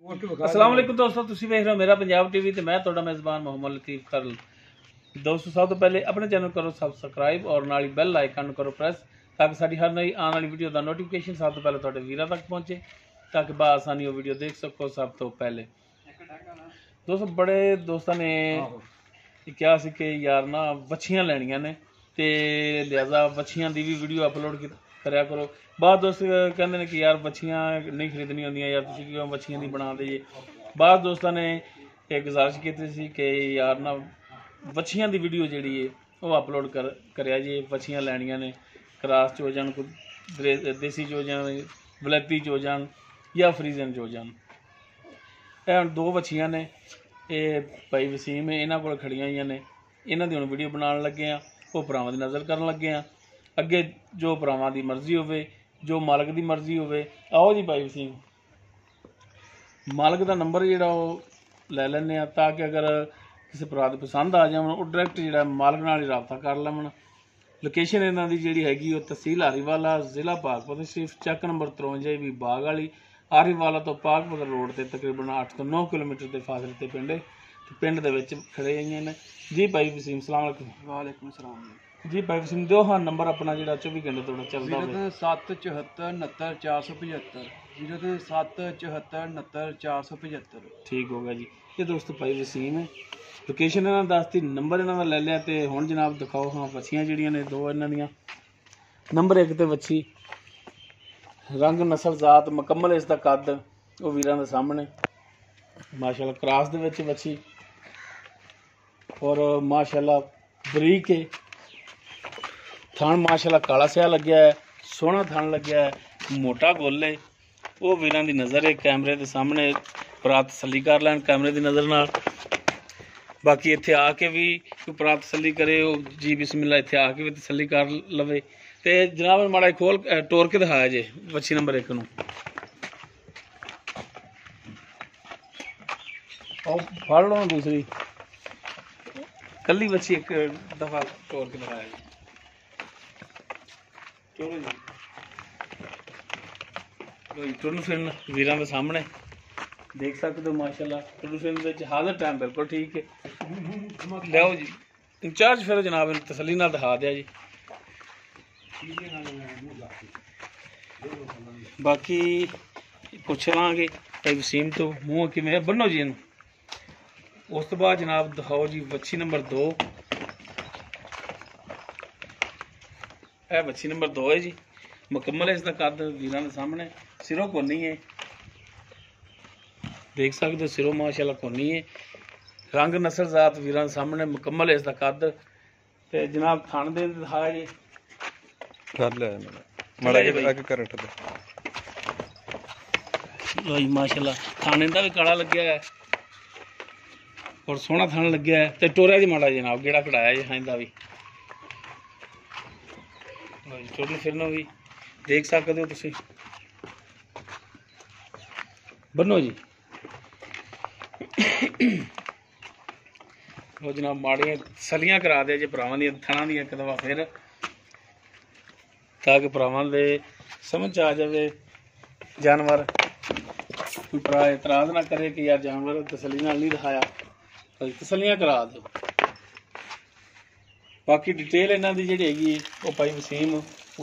अस्सलाम वालेकुम दोस्तों, तुसीं वेख रहे हो मेरा पंजाब टीवी ते मैं तुहाडा मेज़बान मोहम्मद लतीफ़ खरल। दोस्तों सब तो पहले अपने चैनल करो सबसक्राइब और नाल बैल आइकन करो प्रेस ताकि साडी हर नई आने वाली वीडियो का नोटिफिकेशन सब तो पहले तुहाडे वीरां तक पहुंचे ताकि बआसानी वो वीडियो देख सको। सब तो पहले दोस्तों बड़े दोस्तों ने क्या सी कि यार ना बच्छियां लैनियां ने ते लिहाजा बच्छियां दी भी वीडियो अपलोड करा करो। बाद दोस्त कहते हैं कि यार बच्छियां नहीं खरीदनी होंदियां, यार तुसीं क्यों बच्छियां दी बना दे। बाद दोस्तों ने एक गुजारिश की थी कि यार ना बच्छियां दी वीडियो जी है वो अपलोड करिया जी। बच्छियां लैनियां ने क्रास चो जान, देसी चो जान, वलैती चो जान या फ्रीजन चो जान। हुण दो बच्छियां ने, ये भाई वसीम है इन्हां कोल खड़ियां होईयां ने, इन्हां दी हुण वीडियो बनाउण लगे आ, वो भरावां दी नज़र करन लगे आ। अगे जो भरावां दी मर्जी होवे, जो मालक दी मर्जी होवे। आओ जी भाई वसीम, मालक दा नंबर जिहड़ा वो लै लैने ताकि अगर किसी भरा दी पसंद आ जावन वो डायरैक्ट जिहड़ा मालक नाल ही राबता कर लवन। लोकेशन इन्हां दी जिहड़ी हैगी वो तहसील आरीवाला, जिला पाकपत शरीफ, चैक नंबर 53 भी बाग वाली। आरीवाला तो पाकपत रोड ते तकरीबन 8 ਤੋਂ 9 किलोमीटर के फासले ते पिंड है। पिंड दे विच खड़े होईयां ने जी। भाई वसीम सलाम अलैकुम। वालेकुम सलाम जी भाई वसीम दो हाँ नंबर अपना जो 24 घंटे थोड़ा चलता है। 0774 69 475 ठीक हो गया जी। ये दोस्तों भाई वसीम है, लोकेशन इन्होंने दसती, नंबर इन्होंने ले लिया। तो हुण जनाब दिखाओ हाँ बच्छियां जिहड़ियां ने दो इन्हां दियां। नंबर 1 ते बच्छी रंग नस्ल जात मुकम्मल, इसका कद वो वीरां दे सामने माशाअल्लाह क्रास दे विच बच्छी और माशाअल्लाह बरीक है। थान माशाअल्लाह काला स्या लग्या है, सोहना थान लग्या है, मोटा गोल है। वो वीरां दी नज़र है कैमरे के सामने भरा तसल्ली कर लैन कैमरे की नज़र नाल। बाकी इत्थे आके भी कोई भरा तसल्ली करे जी बिस्मिल्लाह, इत्थे आके भी तसल्ली कर लवे। तो जनाब माड़ा खोल टोर के दिखाया जे बच्छी नंबर 1 नूं। फड़ लो दूसरी कली बच्छी एक दफा टोर के दिखाया जी। टुरन फिरन वीरां दे सामने देख सकते हो माशाअल्लाह। टुरन फिरन दे हाजर टाइम बिल्कुल ठीक है। लियाओ जी इंचार्ज फिर जनाब इन तसल्ली नाल दिखा दिया जी। बाकी पुछ लांगे भाई वसीम तो मूँह किवें बन्नो जी इनू। उस तो बाद जनाब दिखाओ जी बच्छी नंबर 2। यह बच्छी नंबर 2 है जी, मुकम्मल है इसका कद वीरां दे सामने। सिरों कोनी है, देख सकते हो सिरों माशाअल्लाह कोनी है। रंग नस्ल जात वीरां दे सामने मुकम्मल है इसका कद। ते जनाब थान दे दिखाया जी माशाअल्लाह थाने का भी काला लग्या है और सोहना थान लग्या है। ते टोरिया जी माड़ा जनाब गेड़ा कढ़ाया जी हाँ इंदा भी टुरन फिरना भी देख सकते हो तुसीं। बनो जी वो जनाब माड़ियां सलियां करा दे जे भरावां दी थणा दी एक दफा फिर ताकि भरावां दे समझ आ जाए। जानवर कोई भरा एतराज ना करे कि यार जानवर तसल्ली नाल नहीं दिखाया, तसल्लियां करा दो। बाकी डिटेल इन्हां दी जिहड़ी हैगी वो भाई वसीम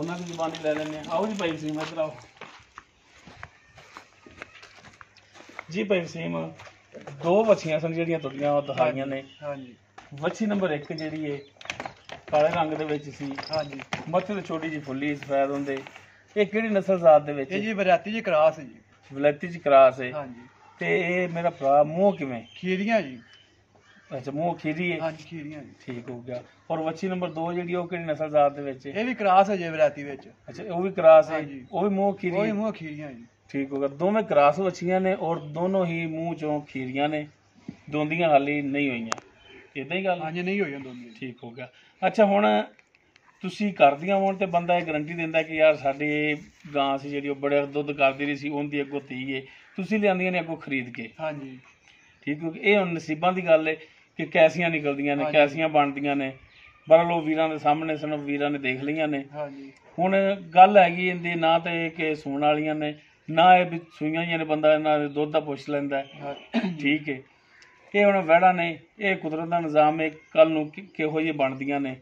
उन्हां दी जुबानी लै लैंदे। आओ जी भाई वसीम इधर आओ जी। भाई वसीम दो बच्छियां सन जिहड़ियां तुहाडियां दिखाईयां ने। बच्छी नंबर 1 जिहड़ी है काले रंग दे विच सी, मत्थे ते छोटी जी फुल्ली सफेद हुंदे। ये किहड़ी नस्ल जात दे विच? जी वलैती जी क्रास है जी। वलैती च क्रास है। ते ये मेरा भरा मूँह किवें? खीरियां जी। अच्छा मूँह खीरी है। हाँ जी खीरियां जी। ठीक हो गया। और बच्छी नंबर 2 जिहड़ी वो किहड़ी नस्ल जात दे विच? ये भी क्रास है जी वलैती विच। अच्छा वो भी क्रास है, वो भी मूँह खीरी, वो भी मूँह खीरियां जी। ठीक हो गया। दोवें क्रास बच्छियां ने और दोनों ही मूँह चों खीरियां ने, दोंदियां हाली नहीं होईयां। इदां ही गल? हाँ जी नहीं होईयां दोंदियां। ठीक हो गया। अच्छा हुण तुसीं करदियां होण ते बंदा ये गारंटी दिंदा कि यार साडी गां सी जिहड़ी वो बड़ा दुੱਧ करदी रही सी, उहदी अगों धी है, तुसीं लिआंदियां ने अगों खरीद के। हाँ जी ठीक हो गया। ये हुण नसीबां दी गल है कि कैसियां निकलदियां ने, कैसियां बनदियां ने। पर लोग वीरां दे सामने सन, वीरां ने देख लियां ने। हुण गल हैगी इहदी ना ते कि सूण वालियां ने ਨਾ ਇਹ ਵੀ ਸੂਈਆਂ ਹੀ ਨੇ, ਬੰਦਾ ਇਹਨਾਂ ਦੇ ਦੁੱਧ ਦਾ ਪੁੱਛ ਲੈਂਦਾ ਹੈ। ਹਾਂ, ਠੀਕ ਹੈ। ਇਹ ਹੁਣ ਵਹਿੜਾ ਨੇ, ਇਹ ਕੁਦਰਤ ਦਾ ਨਿਜ਼ਾਮ ਹੈ, ਕੱਲ ਨੂੰ ਕਿਹੋ ਜਿਹੀ ਬਣਦੀਆਂ ਨੇ।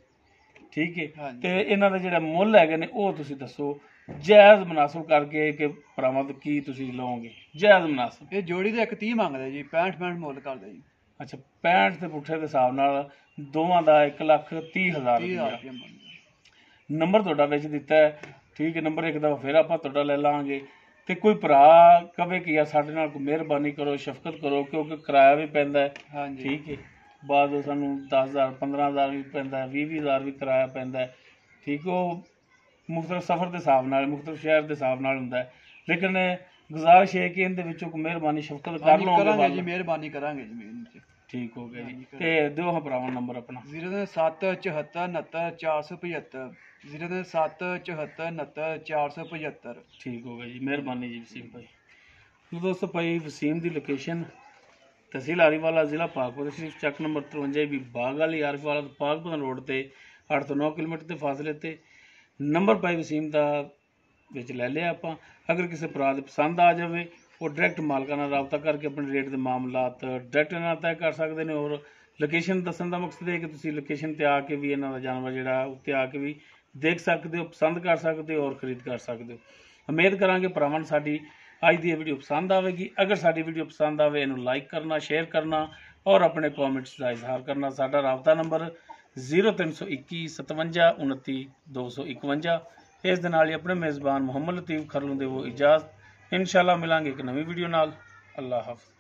ਠੀਕ ਹੈ। ਹਾਂਜੀ। ਤੇ ਇਹਨਾਂ ਦੇ ਜਿਹੜੇ ਮੁੱਲ ਹੈਗੇ ਨੇ ਉਹ ਤੁਸੀਂ ਦੱਸੋ, ਜਾਇਜ਼ ਮੁਨਾਸਬ ਕਰਕੇ ਕਿ ਭਰਾਵਾਂ ਤੋਂ ਕੀ ਤੁਸੀਂ ਲਓਗੇ? ਜਾਇਜ਼ ਮੁਨਾਸਬ। ਇਹ ਜੋੜੀ ਦੇ 130 ਮੰਗਦੇ ਜੀ, 65 ਮੁੱਲ ਕਰਦੇ ਜੀ। ਅੱਛਾ, 65 ਤੇ ਪੁੱਠੇ ਦੇ ਹਿਸਾਬ ਨਾਲ ਦੋਵਾਂ ਦਾ 1,30,000 30,000 ਰੁਪਇਆ। ਰੁਪਏ ਮੰਗਦੇ। ਨੰਬਰ ਤੁਹਾਡਾ ਵਿੱਚ ਦਿੱਤਾ ਹੈ। ਠੀਕ ਹੈ। ਨੰਬਰ ਇੱਕ ਦਫਾ ਫਿਰ ਆਪਾਂ ਤੁਹਾਡਾ ਲੈ ਲਾਂਗੇ। ਤੇ ਕੋਈ ਭਰਾ ਕਵੇ ਕਿ ਯਾਰ ਸਾਡੇ ਨਾਲ ਕੋਈ ਮਿਹਰਬਾਨੀ ਕਰੋ, ਸ਼ਫਕਤ ਕਰੋ, ਕਿਉਂਕਿ ਕਿਰਾਇਆ ਵੀ ਪੈਂਦਾ ਹੈ। ਹਾਂਜੀ। ਠੀਕ ਹੈ। ਬਾਅਦ ਉਹ ਸਾਨੂੰ 10,000 15,000 ਵੀ ਪੈਂਦਾ, 20,000 ਵੀ ਕਿਰਾਇਆ ਪੈਂਦਾ ਹੈ। ਠੀਕ। ਉਹ ਮੁਖਤਲਿਫ ਸਫ਼ਰ ਦੇ ਹਿਸਾਬ ਨਾਲ, ਮੁਖਤਲਿਫ ਸ਼ਹਿਰ ਦੇ ਹਿਸਾਬ ਨਾਲ ਹੁੰਦਾ ਹੈ। ਲੇਕਿਨ ਗੁਜ਼ਾਰਿਸ਼ ਹੈ ਕਿ ਇਹਦੇ ਵਿੱਚੋਂ ਕੋਈ ਮਿਹਰਬਾਨੀ ਸ਼ਫਕਤ ਕਰ ਹਾਂਜੀ, ਲਓਗੇ ਕਰਾਂਗੇ ਜੀ, ਬਾਅਦ। ਮਿਹਰਬਾਨੀ ਕਰਾਂਗੇ ਜੀ ਮਿਹਰ ਚ। ਠੀਕ ਹੋ ਗਿਆ ਜੀ। ਹਾਂਜੀ, ਤੇ ਦਿਓ ਹਾਂ ਭਰਾਵਾਂ ਨੰਬਰ ਆਪਣਾ। 0774694475 0774694475। ਠੀਕ ਹੋ ਗਿਆ ਜੀ, ਮਿਹਰਬਾਨੀ ਜੀ ਵਸੀਮ ਭਾਈ। ਦੋਸਤੋ ਭਾਈ ਵਸੀਮ ਦੀ ਲੋਕੇਸ਼ਨ ਤਹਿਸੀਲ ਆਰੀਵਾਲਾ, ਜ਼ਿਲ੍ਹਾ ਪਾਕਪੁਰ ਸ਼ਰੀਫ, ਚੱਕ ਨੰਬਰ 53 ਵੀ ਬਾਗ ਵਾਲੀ ਆਰੀਵਾਲਾ ਤੋਂ ਪਾਕਪੁਰ ਰੋਡ ਤੇ 8 ਤੋਂ 9 ਕਿਲੋਮੀਟਰ ਦੇ ਫਾਸਲੇ ਤੇ। ਨੰਬਰ ਭਾਈ ਵਸੀਮ ਦਾ ਵਿੱਚ ਲੈ ਲਿਆ ਆਪਾਂ। ਅਗਰ ਕਿਸੇ ਭਰਾ ਦੇ ਪਸੰਦ ਆ ਜਾਵੇ, ਉਹ ਡਾਇਰੈਕਟ ਮਾਲਕਾਂ ਨਾਲ ਰਾਬਤਾ ਕਰਕੇ ਆਪਣੇ ਰੇਟ ਦੇ ਮਾਮਲਾਤ ਡਾਇਰੈਕਟ ਨਾਲ ਤੈਅ ਕਰ ਸਕਦੇ ਨੇ। ਔਰ ਲੋਕੇਸ਼ਨ ਦੱਸਣ ਦਾ ਮਕਸਦ ਹੈ ਕਿ ਤੁਸੀਂ ਲੋਕੇਸ਼ਨ ਤੇ ਆ ਕੇ ਵੀ ਇਹਨਾਂ ਦਾ ਜਾਨਵਰ ਜਿਹੜਾ ਉੱਤੇ ਆ ਕੇ ਵੀ ਦੇਖ ਸਕਦੇ ਹੋ, ਪਸੰਦ ਕਰ ਸਕਦੇ ਹੋ ਔਰ ਖਰੀਦ ਕਰ ਸਕਦੇ ਹੋ। ਉਮੀਦ ਕਰਾਂਗੇ ਭਰਾਵਾਂ ਨੂੰ ਸਾਡੀ ਅੱਜ ਦੀ ਇਹ ਵੀਡੀਓ ਪਸੰਦ ਆਵੇਗੀ। ਅਗਰ ਸਾਡੀ ਵੀਡੀਓ ਪਸੰਦ ਆਵੇ, ਇਹਨੂੰ ਲਾਈਕ ਕਰਨਾ, ਸ਼ੇਅਰ ਕਰਨਾ ਔਰ ਆਪਣੇ ਕਮੈਂਟਸ ਦਾ ਇਜ਼ਹਾਰ ਕਰਨਾ। ਸਾਡਾ ਰਾਬਤਾ ਨੰਬਰ 0321 57 29 251। ਇਸ ਦੇ ਨਾਲ ਹੀ ਆਪਣੇ ਮੇਜ਼ਬਾਨ ਮੁਹੰਮਦ ਲਤੀਫ ਖਰਲੂ ਦੇ ਉਹ ਇਜਾਜ਼ਤ। ਇਨਸ਼ਾਅੱਲਾ ਮਿਲਾਂਗੇ ਇੱਕ ਨਵੀਂ ਵੀਡੀਓ ਨਾਲ। ਅੱਲਾਹ ਹਾਫਿਜ਼।